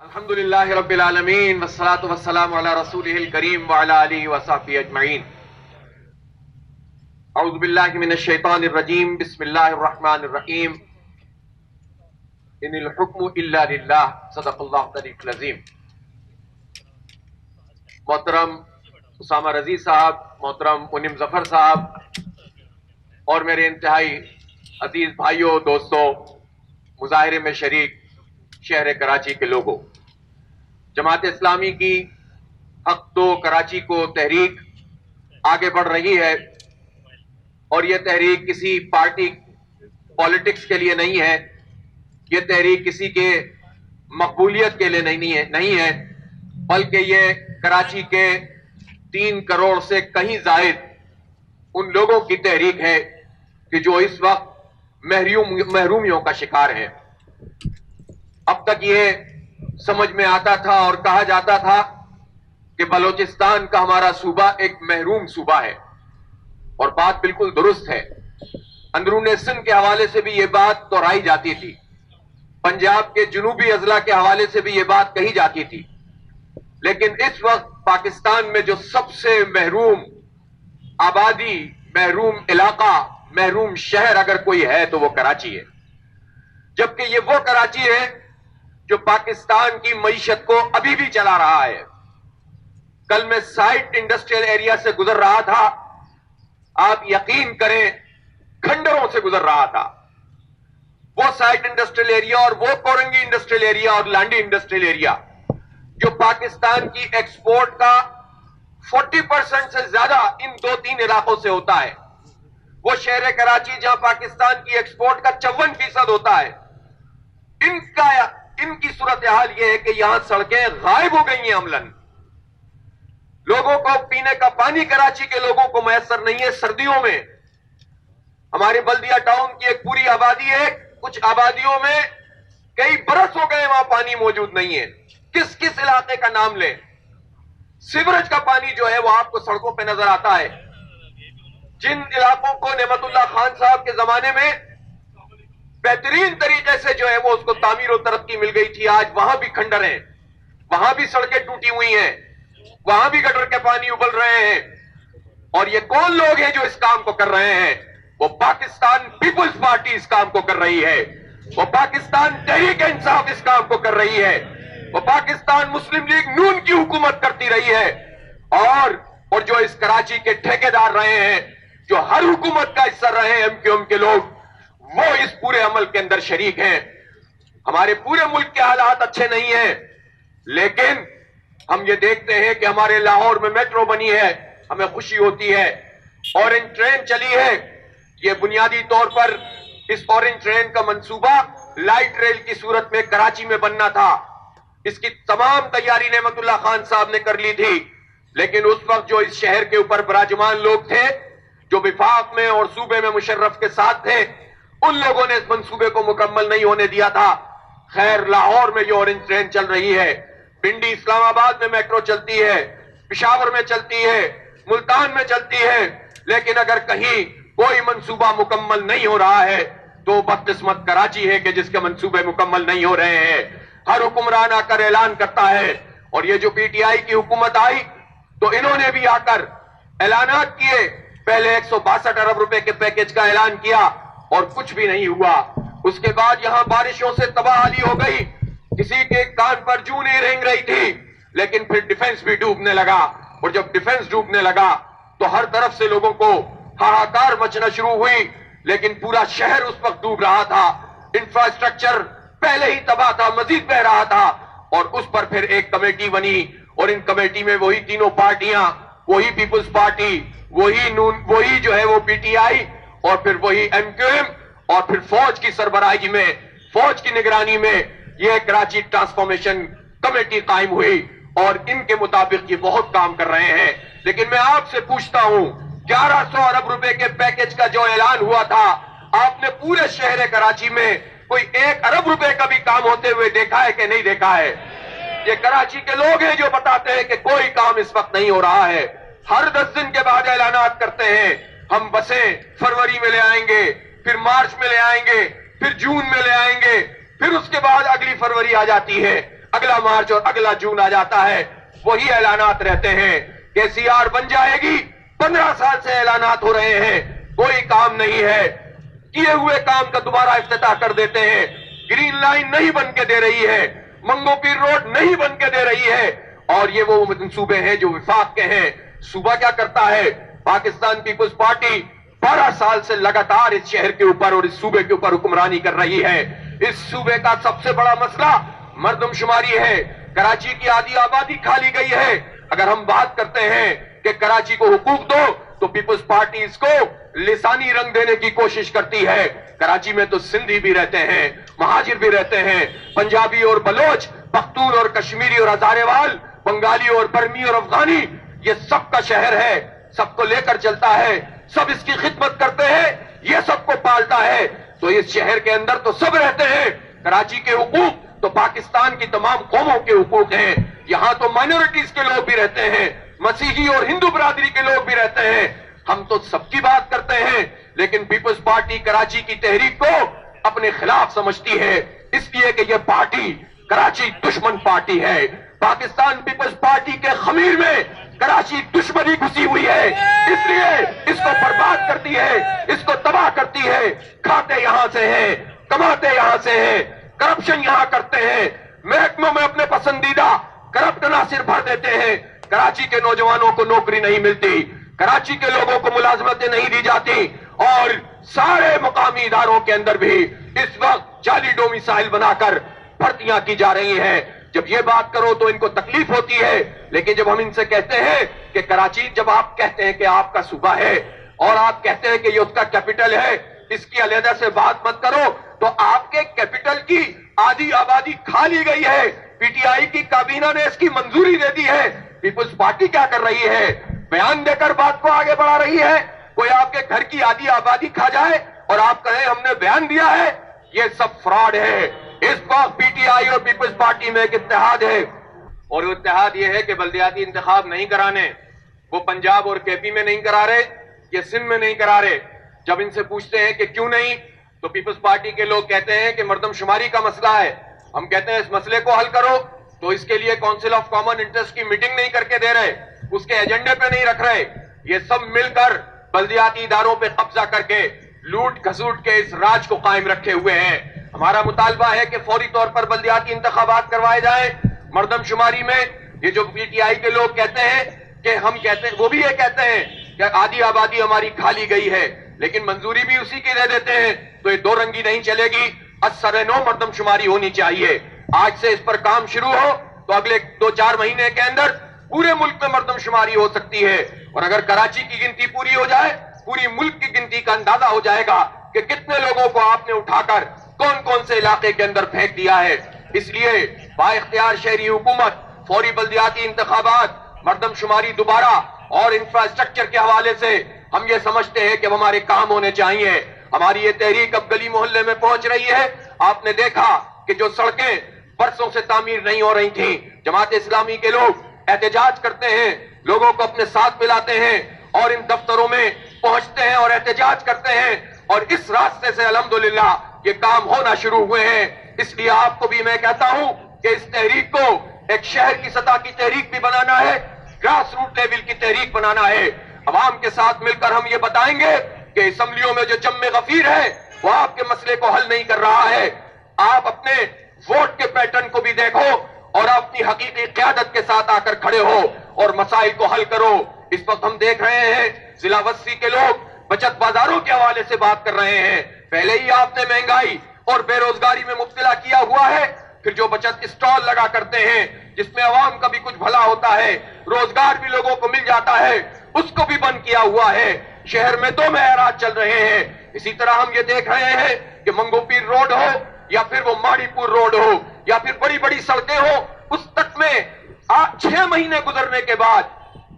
الحمدللہ رب العالمین والصلاة والسلام علی رسولہ الکریم وعلی آلہ وصحبہ اجمعین. اعوذ باللہ من الشیطان الرجیم. بسم اللہ الرحمن الرحیم. ان الحکم الا للہ. صدق اللہ العلی العظیم. محترم اسامہ رضی صاحب، محترم منم ظفر صاحب اور میرے انتہائی عزیز بھائیوں، دوستوں، مظاہرے میں شریک شہر کراچی کے لوگوں، جماعت اسلامی کی حق دو کراچی کو تحریک آگے بڑھ رہی ہے، اور یہ تحریک کسی پارٹی پالیٹکس کے لیے نہیں ہے، یہ تحریک کسی کے مقبولیت کے لیے نہیں ہے، بلکہ یہ کراچی کے 3 کروڑ سے کہیں زائد ان لوگوں کی تحریک ہے کہ جو اس وقت محرومیوں کا شکار ہیں. اب تک یہ سمجھ میں آتا تھا اور کہا جاتا تھا کہ بلوچستان کا ہمارا صوبہ ایک محروم صوبہ ہے، اور بات بالکل درست ہے. اندرون سندھ کے حوالے سے بھی یہ بات دہرائی جاتی تھی، پنجاب کے جنوبی اضلاع کے حوالے سے بھی یہ بات کہی جاتی تھی، لیکن اس وقت پاکستان میں جو سب سے محروم آبادی، محروم علاقہ، محروم شہر اگر کوئی ہے تو وہ کراچی ہے. جبکہ یہ وہ کراچی ہے جو پاکستان کی معیشت کو ابھی بھی چلا رہا ہے. کل میں سائٹ انڈسٹریل ایریا سے گزر رہا تھا، آپ یقین کریں کھنڈروں سے گزر رہا تھا. وہ سائٹ انڈسٹریل ایریا اور وہ کورنگی انڈسٹریل ایریا اور لانڈی انڈسٹریل ایریا جو پاکستان کی ایکسپورٹ کا 40% سے زیادہ ان 2-3 علاقوں سے ہوتا ہے. وہ شہر کراچی جہاں پاکستان کی ایکسپورٹ کا 54% ہوتا ہے، ان کی صورتحال یہ ہے کہ یہاں سڑکیں غائب ہو گئی ہیں عملاً. لوگوں کو پینے کا پانی کراچی کے لوگوں کو میسر نہیں ہے. سردیوں میں ہمارے بلدیہ ٹاؤن کی ایک پوری آبادی ہے، کچھ آبادیوں میں کئی برس ہو گئے وہاں پانی موجود نہیں ہے. کس علاقے کا نام لیں، سیوریج کا پانی جو ہے وہ آپ کو سڑکوں پہ نظر آتا ہے. جن علاقوں کو نعمت اللہ خان صاحب کے زمانے میں بہترین طریقے سے جو ہے وہ اس کو تعمیر و ترقی مل گئی تھی، آج وہاں بھی کھنڈر ہیں، وہاں بھی سڑکیں ٹوٹی ہوئی ہیں، وہاں بھی گٹر کے پانی ابل رہے ہیں. اور یہ کون لوگ ہیں جو اس کام کو کر رہے ہیں؟ وہ پاکستان پیپلز پارٹی اس کام کو کر رہی ہے، وہ پاکستان تحریک انصاف اس کام کو کر رہی ہے، وہ پاکستان مسلم لیگ نون کی حکومت کرتی رہی ہے. اور جو اس کراچی کے ٹھیکیدار رہے ہیں، جو ہر حکومت کا حصہ رہے ہیں، ایم کے لوگ، وہ اس پورے عمل کے اندر شریک ہیں. ہمارے پورے ملک کے حالات اچھے نہیں ہیں، لیکن ہم یہ دیکھتے ہیں کہ ہمارے لاہور میں میٹرو بنی ہے، ہمیں خوشی ہوتی ہے. اورنج ٹرین چلی ہے. یہ بنیادی طور پر اس اورنج ٹرین کا منصوبہ لائٹ ریل کی صورت میں کراچی میں بننا تھا. اس کی تمام تیاری نعمت اللہ خان صاحب نے کر لی تھی، لیکن اس وقت جو اس شہر کے اوپر براجمان لوگ تھے، جو وفاق میں اور صوبے میں مشرف کے ساتھ تھے، ان لوگوں نے اس منصوبے کو مکمل نہیں ہونے دیا تھا. خیر، لاہور میں جو اورنج ٹرین چل رہی ہے، پنڈی اسلام آباد میں میٹرو چلتی ہے، پشاور میں چلتی ہے، ملتان میں چلتی ہے، لیکن اگر کہیں کوئی منصوبہ مکمل نہیں ہو رہا ہے تو بدقسمت کراچی ہے کہ جس کے منصوبے مکمل نہیں ہو رہے ہیں. ہر حکمران آ کر اعلان کرتا ہے، اور یہ جو پی ٹی آئی کی حکومت آئی تو انہوں نے بھی آ کر اعلانات کیے. پہلے 162 ارب روپے کے پیکج کا اعلان کیا اور کچھ بھی نہیں ہوا. اس کے بعد یہاں بارشوں سے تباہی ہو گئی، کسی کے کان پر جوں نہیں رینگ رہی تھی، لیکن پھر ڈیفنس بھی ڈوبنے لگا. اور جب ڈیفنس ڈوبنے لگا تو ہر طرف سے لوگوں کو ہاہاکار مچنا شروع ہوئی، لیکن پورا شہر اس وقت ڈوب رہا تھا. انفراسٹرکچر پہلے ہی تباہ تھا، مزید بہ رہا تھا. اور اس پر پھر ایک کمیٹی بنی، اور ان کمیٹی میں وہی تینوں پارٹیاں، وہی پیپلز پارٹی، وہی جو ہے وہ پی ٹی آئی، اور پھر وہی ایم کیو ایم، اور پھر فوج کی سربراہی میں، فوج کی نگرانی میں یہ کراچی ٹرانسفارمیشن کمیٹی قائم ہوئی، اور ان کے مطابق یہ بہت کام کر رہے ہیں. لیکن میں آپ سے پوچھتا ہوں، 1100 ارب روپے کے پیکج کا جو اعلان ہوا تھا، آپ نے پورے شہر کراچی میں کوئی 1 ارب روپے کا بھی کام ہوتے ہوئے دیکھا ہے کہ نہیں دیکھا ہے؟ یہ کراچی کے لوگ ہیں جو بتاتے ہیں کہ کوئی کام اس وقت نہیں ہو رہا ہے. ہر 10 دن کے بعد اعلانات کرتے ہیں، ہم بسیں فروری میں لے آئیں گے، پھر مارچ میں لے آئیں گے، پھر جون میں لے آئیں گے، پھر اس کے بعد اگلی فروری آ جاتی ہے. اگلا مارچ اور اگلا جون آ جاتا ہے، وہی اعلانات رہتے ہیں کہ سی آر بن جائے گی. 15 سال سے اعلانات ہو رہے ہیں، کوئی کام نہیں ہے. کیے ہوئے کام کا دوبارہ افتتاح کر دیتے ہیں. گرین لائن نہیں بن کے دے رہی ہے، منگو پیر روڈ نہیں بن کے دے رہی ہے. اور یہ وہ منصوبے ہیں جو وفاق کے ہیں. صوبہ کیا کرتا ہے؟ پاکستان پیپلز پارٹی 12 سال سے لگاتار اس شہر کے اوپر اور اس صوبے کے اوپر حکمرانی کر رہی ہے. اس صوبے کا سب سے بڑا مسئلہ مردم شماری ہے. کراچی کی آدھی آبادی کھا لی گئی ہے. اگر ہم بات کرتے ہیں کہ کراچی کو حقوق دو تو پیپلز پارٹی اس کو لسانی رنگ دینے کی کوشش کرتی ہے. کراچی میں تو سندھی بھی رہتے ہیں، مہاجر بھی رہتے ہیں، پنجابی اور بلوچ، پختون اور کشمیری اور ہزارے وال، بنگالی اور برمی اور افغانی، یہ سب کا شہر ہے. سب کو لے کر چلتا ہے، سب اس کی خدمت کرتے ہیں، یہ سب کو پالتا ہے. تو اس شہر کے اندر تو سب رہتے ہیں. کراچی کے حقوق تو پاکستان کی تمام قوموں کے حقوق ہیں. یہاں تو مائنورٹیز کے لوگ بھی رہتے ہیں، مسیحی اور ہندو برادری کے لوگ بھی رہتے ہیں. ہم تو سب کی بات کرتے ہیں، لیکن پیپلز پارٹی کراچی کی تحریک کو اپنے خلاف سمجھتی ہے، اس لیے کہ یہ پارٹی کراچی دشمن پارٹی ہے. پاکستان پیپلز پارٹی کے خمیر میں کراچی دشمنی گھسی ہوئی ہے، اس لیے اس کو برباد کرتی ہے، اس کو تباہ کرتی ہے. کھاتے یہاں سے ہیں، کماتے یہاں سے ہیں، کرپشن یہاں کرتے ہیں، محکموں میں اپنے پسندیدہ کرپٹ عناصر بھر دیتے ہیں. کراچی کے نوجوانوں کو نوکری نہیں ملتی، کراچی کے لوگوں کو ملازمتیں نہیں دی جاتی، اور سارے مقامی اداروں کے اندر بھی اس وقت جعلی ڈومیسائل بنا کر بھرتیاں کی جا رہی ہیں. جب یہ بات کرو تو ان کو تکلیف ہوتی ہے، لیکن جب ہم ان سے کہتے ہیں کہ کراچی، جب آپ کہتے ہیں کہ آپ کا صوبہ ہے اور آپ کہتے ہیں کہ یہ اس کا کیپٹل ہے، اس کی علیحدہ سے بات مت کرو، تو آپ کے کیپٹل کی آدھی آبادی کھا لی گئی ہے. پی ٹی آئی کی کابینہ نے اس کی منظوری دے دی ہے. پیپلز پارٹی کیا کر رہی ہے؟ بیان دے کر بات کو آگے بڑھا رہی ہے. کوئی آپ کے گھر کی آدھی آبادی کھا جائے اور آپ کہیں ہم نے بیان دیا ہے، یہ سب فراڈ ہے. اس وقت پی ٹی آئی اور پیپلز پارٹی میں ایک اتحاد ہے، اور وہ اتحاد یہ ہے کہ بلدیاتی انتخاب نہیں کرانے. وہ پنجاب اور کے پی میں نہیں کرا رہے، یہ سندھ میں نہیں کرا رہے. جب ان سے پوچھتے ہیں کہ کیوں نہیں، تو پیپلز پارٹی کے لوگ کہتے ہیں کہ مردم شماری کا مسئلہ ہے. ہم کہتے ہیں اس مسئلے کو حل کرو، تو اس کے لیے کونسل آف کامن انٹرسٹ کی میٹنگ نہیں کر کے دے رہے، اس کے ایجنڈے پہ نہیں رکھ رہے. یہ سب مل کر بلدیاتی اداروں پہ قبضہ کر کے لوٹ گھسوٹ کے اس راج کو قائم رکھے ہوئے ہیں. ہمارا مطالبہ ہے کہ فوری طور پر بلدیاتی انتخابات کروائے جائیں. مردم شماری میں یہ جو پی ٹی آئی کے لوگ کہتے ہیں کہ ہم کہتے ہیں، وہ بھی یہ کہتے ہیں کہ آدھی آبادی ہماری کھا لی گئی ہے، لیکن منظوری بھی اسی کی دے دیتے ہیں، تو یہ دو رنگی نہیں چلے گی. اثر نو مردم شماری ہونی چاہیے. آج سے اس پر کام شروع ہو تو اگلے 2-4 مہینے کے اندر پورے ملک میں مردم شماری ہو سکتی ہے. اور اگر کراچی کی گنتی پوری ہو جائے، پوری ملک کی گنتی کا اندازہ ہو جائے گا کہ کتنے لوگوں کو آپ نے اٹھا کر کون کون سے علاقے کے اندر پھینک دیا ہے. اس لیے با اختیار شہری حکومت، فوری بلدیاتی انتخابات، مردم شماری دوبارہ، اور انفراسٹرکچر کے حوالے سے ہم یہ سمجھتے ہیں کہ ہمارے کام ہونے چاہیے. ہماری یہ تحریک اب گلی محلے میں پہنچ رہی ہے. آپ نے دیکھا کہ جو سڑکیں برسوں سے تعمیر نہیں ہو رہی تھیں، جماعت اسلامی کے لوگ احتجاج کرتے ہیں، لوگوں کو اپنے ساتھ ملاتے ہیں اور ان دفتروں میں پہنچتے ہیں اور احتجاج کرتے ہیں، اور اس راستے سے الحمدللہ یہ کام ہونا شروع ہوئے ہیں. اس لیے آپ کو بھی میں کہتا ہوں کہ اس تحریک کو ایک شہر کی سطح کی تحریک بھی بنانا ہے، گراس روٹ لیول کی تحریک بنانا ہے. عوام کے ساتھ مل کر ہم یہ بتائیں گے کہ اسمبلیوں میں جو جم غفیر ہے وہ آپ کے مسئلے کو حل نہیں کر رہا ہے. آپ اپنے ووٹ کے پیٹرن کو بھی دیکھو اور اپنی حقیقی قیادت کے ساتھ آ کر کھڑے ہو اور مسائل کو حل کرو. اس وقت ہم دیکھ رہے ہیں ضلع وسطی کے لوگ بچت بازاروں کے حوالے سے بات کر رہے ہیں. پہلے ہی آپ نے مہنگائی اور بے روزگاری میں مبتلا کیا ہوا ہے، پھر جو بچت اسٹال لگا کرتے ہیں جس میں عوام کا بھی کچھ بھلا ہوتا ہے، روزگار بھی لوگوں کو مل جاتا ہے، اس کو بھی بند کیا ہوا ہے. شہر میں 2 معیارات چل رہے ہیں. اسی طرح ہم یہ دیکھ رہے ہیں کہ منگو پیر روڈ ہو یا پھر وہ ماڑی پور روڈ ہو یا پھر بڑی بڑی سڑکیں ہو، اس تک میں 6 مہینے گزرنے کے بعد،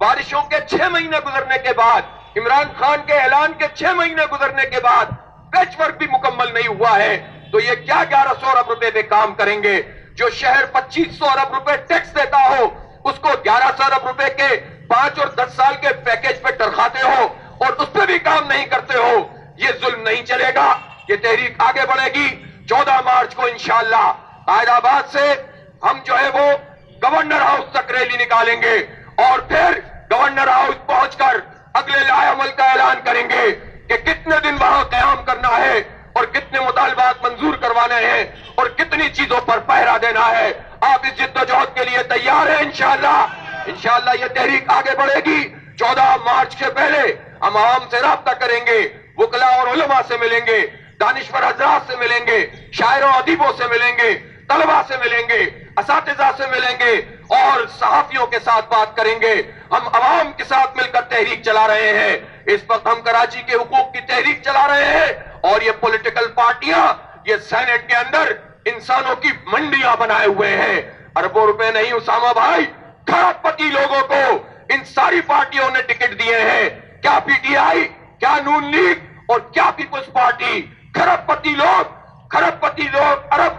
بارشوں کے 6 مہینے گزرنے کے بعد، عمران خان کے اعلان کے 6 مہینے گزرنے کے بعد پیچ ورک بھی مکمل نہیں ہوا ہے. تو یہ کیا 1100 ارب روپے پہ کام کریں گے؟ جو شہر 2500 ارب روپے ٹیکس دیتا ہو اس کو 1100 ارب روپے کے 5 اور 10 سال کے پیکیج پہ ٹرخاتے ہو اور اس پہ بھی کام نہیں کرتے ہو. یہ ظلم نہیں چلے گا. یہ تحریک آگے بڑھے گی. 14 مارچ کو انشاءاللہ قائد آباد سے ہم جو ہے وہ گورنر ہاؤس تک ریلی نکالیں گے اور پھر گورنر ہاؤس پہنچ کر اگلے لائحہ عمل کا اعلان کریں گے کہ کتنے دن وہاں قیام کرنا ہے اور کتنے مطالبات منظور کروانے ہیں اور کتنی چیزوں پر پہرا دینا ہے. آپ اس جد و جہد کے لیے تیار ہیں؟ انشاءاللہ یہ تحریک آگے بڑھے گی. 14 مارچ سے پہلے ہم عوام سے رابطہ کریں گے, وکلاء اور علماء سے ملیں گے, دانشور حضرات سے ملیں گے, شاعروں ادیبوں سے ملیں گے, طلباء سے ملیں گے, اساتذہ سے ملیں گے اور صحافیوں کے ساتھ بات کریں گے. ہم عوام کے ساتھ مل کر تحریک چلا رہے ہیں. اس وقت ہم کراچی کے حقوق کی تحریک چلا رہے ہیں اور یہ پولیٹیکل پارٹیاں یہ سینٹ کے اندر انسانوں کی منڈیاں بنائے ہوئے ہیں. اربوں روپے نہیں اسامہ بھائی, کھرب پتی لوگوں کو ان ساری پارٹیوں نے ٹکٹ دیے ہیں. کیا پی ٹی آئی, کیا نون لیگ اور کیا پیپلز پارٹی, کھرب پتی لوگ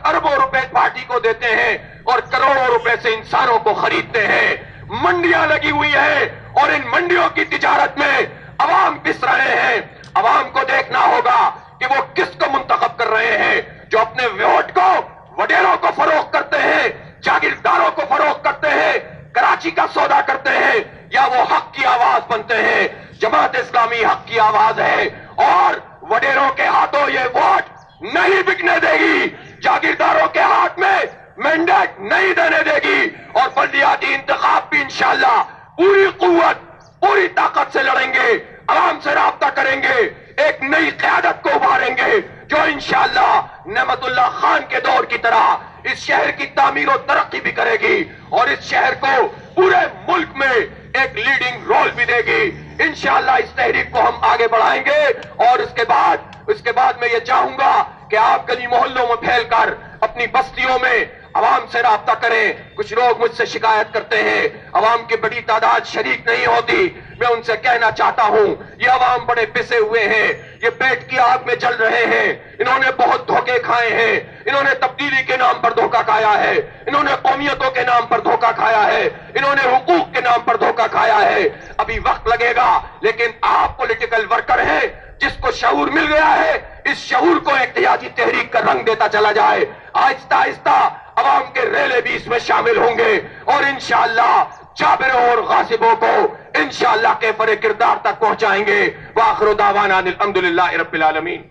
اربوں روپے پارٹی کو دیتے ہیں اور کروڑوں روپے سے انسانوں کو خریدتے ہیں. منڈیاں لگی ہوئی ہیں اور ان منڈیوں کی تجارت میں عوام پس رہے ہیں. عوام کو دیکھنا ہوگا کہ وہ کس کو منتخب کر رہے ہیں, جو اپنے ووٹ کو وڈیروں کو فروخت کرتے ہیں, جاگیرداروں کو فروخت کرتے ہیں, کراچی کا سودا کرتے ہیں, یا وہ حق کی آواز بنتے ہیں. جماعت اسلامی حق کی آواز ہے اور وڈیروں کے ہاتھوں یہ ووٹ نہیں بکنے دے گی, جاگیرداروں کے ہاتھ میں مینڈیٹ نہیں دینے دے گی اور بلدیاتی انتخاب بھی انشاءاللہ پوری قوت پوری طاقت سے لڑیں گے. عوام سے رابطہ کریں گے, ایک نئی قیادت کو ابھاریں گے جو انشاءاللہ نعمت اللہ خان کے دور کی طرح اس شہر کی تعمیر و ترقی بھی کرے گی اور اس شہر کو پورے ملک میں ایک لیڈنگ رول بھی دے گی. انشاءاللہ اس تحریک کو ہم آگے بڑھائیں گے اور اس کے بعد میں یہ چاہوں گا کہ آپ گلی محلوں میں پھیل کر اپنی بستیوں میں عوام سے رابطہ کریں. کچھ لوگ مجھ سے شکایت کرتے ہیں عوام کی بڑی تعداد شریک نہیں ہوتی. میں ان سے کہنا چاہتا ہوں یہ عوام بڑے پسے ہوئے ہیں, یہ پیٹ کی آگ میں جل رہے ہیں, انہوں نے بہت دھوکے کھائے ہیں, انہوں نے تبدیلی کے نام پر دھوکہ کھایا ہے, انہوں نے قومیتوں کے نام پر دھوکہ کھایا ہے, انہوں نے حقوق کے نام پر دھوکہ کھایا ہے. ابھی وقت لگے گا لیکن آپ پولیٹیکل ورکر ہیں, جس کو شعور مل گیا ہے اس شعور کو احتجاجی تحریک کا رنگ دیتا چلا جائے. آہستہ آہستہ عوام کے ریلے بھی اس میں شامل ہوں گے اور انشاءاللہ جابروں اور غاصبوں کو انشاءاللہ کیفر کردار تک پہنچائیں گے. وآخر دعوانا الحمدللہ رب العالمین.